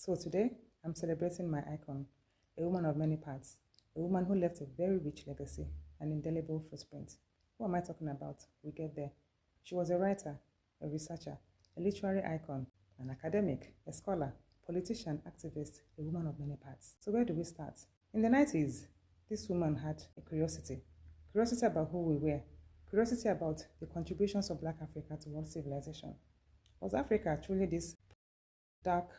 So today, I'm celebrating my icon, a woman of many parts, a woman who left a very rich legacy, an indelible footprint. Who am I talking about? We get there. She was a writer, a researcher, a literary icon, an academic, a scholar, politician, activist, a woman of many parts. So where do we start? In the 90s, this woman had a curiosity about who we were, curiosity about the contributions of Black Africa to world civilization. Was Africa truly this dark,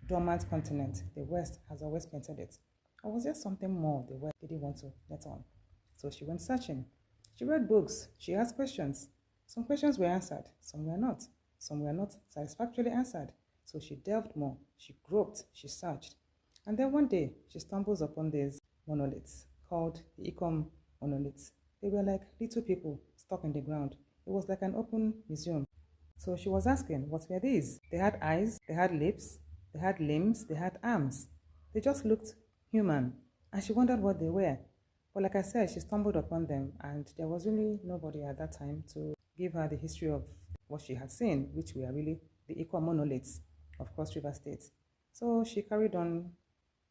dormant continent the West has always painted it? Or was there something more the West didn't want to let on? So she went searching. She read books. She asked questions. Some questions were answered. Some were not. Some were not satisfactorily answered. So she delved more. She groped. She searched. And then one day, she stumbles upon these monoliths called the Icom monoliths. They were like little people stuck in the ground. It was like an open museum. So she was asking, what were these? They had eyes, they had lips, they had limbs, they had arms. They just looked human. And she wondered what they were. But like I said, she stumbled upon them, and there was really nobody at that time to give her the history of what she had seen, which were really the Icom monoliths of Cross River State. So she carried on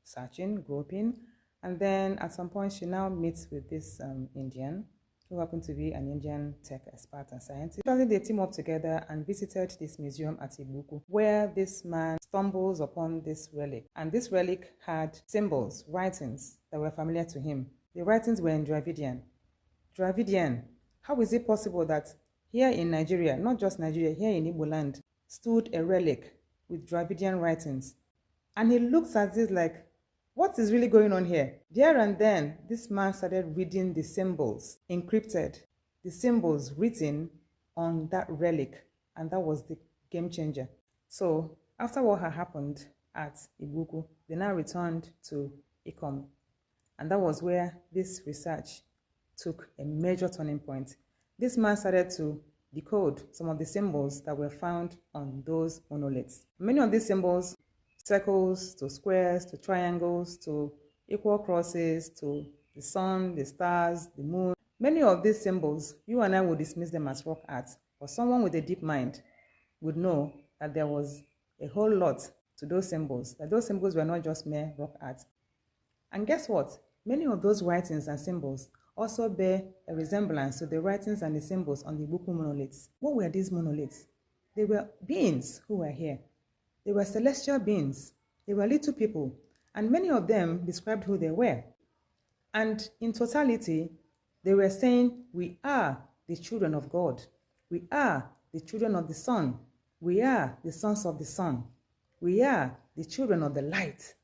searching, groping, and then at some point she now meets with this Indian who happened to be an Indian tech expert and scientist. Finally, they team up together and visited this museum at Ibuku, where this man stumbles upon this relic. And this relic had symbols, writings that were familiar to him. The writings were in Dravidian. Dravidian. How is it possible that here in Nigeria, not just Nigeria, here in Igbo land, stood a relic with Dravidian writings? And he looks at this like, what is really going on here? There and then, this man started reading the symbols, encrypted, the symbols written on that relic, and that was the game changer. So, after what had happened at Ibuku, they now returned to Icom, and that was where this research took a major turning point. This man started to decode some of the symbols that were found on those monoliths. Many of these symbols, circles to squares to triangles to equal crosses to the sun, the stars, the moon. Many of these symbols, you and I would dismiss them as rock art, but someone with a deep mind would know that there was a whole lot to those symbols, that those symbols were not just mere rock art. And guess what? Many of those writings and symbols also bear a resemblance to the writings and the symbols on the Ibuku monoliths. What were these monoliths? They were beings who were here. They were celestial beings. They were little people, and many of them described who they were. And in totality, they were saying, we are the children of God. We are the children of the sun. We are the sons of the sun. We are the children of the light.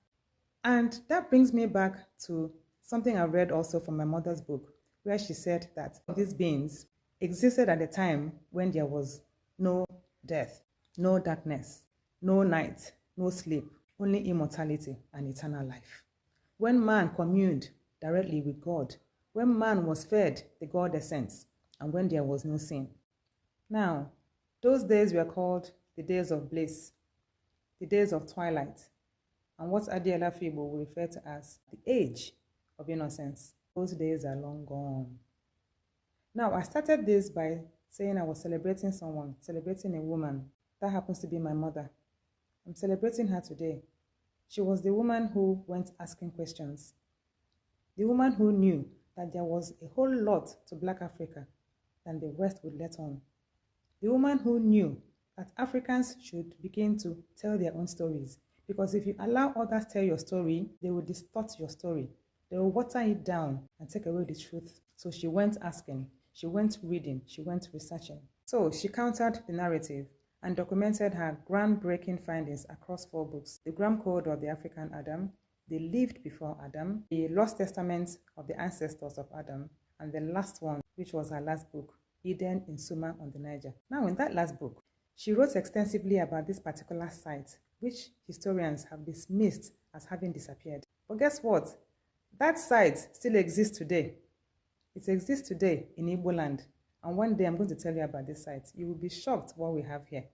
And that brings me back to something I read also from my mother's book, where she said that these beings existed at a time when there was no death, no darkness, no night, no sleep, only immortality and eternal life. When man communed directly with God, when man was fed the God essence, and when there was no sin. Now, those days were called the days of bliss, the days of twilight, and what Adiela Fibo will refer to as the age of innocence. Those days are long gone. Now, I started this by saying I was celebrating someone, celebrating a woman. That happens to be my mother. I'm celebrating her today. She was the woman who went asking questions. The woman who knew that there was a whole lot to Black Africa than the West would let on. The woman who knew that Africans should begin to tell their own stories. Because if you allow others tell your story, they will distort your story. They will water it down and take away the truth. So she went asking, she went reading, she went researching. So she countered the narrative and documented her groundbreaking findings across 4 books: The Gram Code of the African Adam, The Lived Before Adam, The Lost Testament of the Ancestors of Adam, and the last one, which was her last book, Eden in Suma on the Niger. Now, in that last book, she wrote extensively about this particular site, which historians have dismissed as having disappeared. But guess what? That site still exists today. It exists today in Igbo land. And one day I'm going to tell you about this site. You will be shocked what we have here.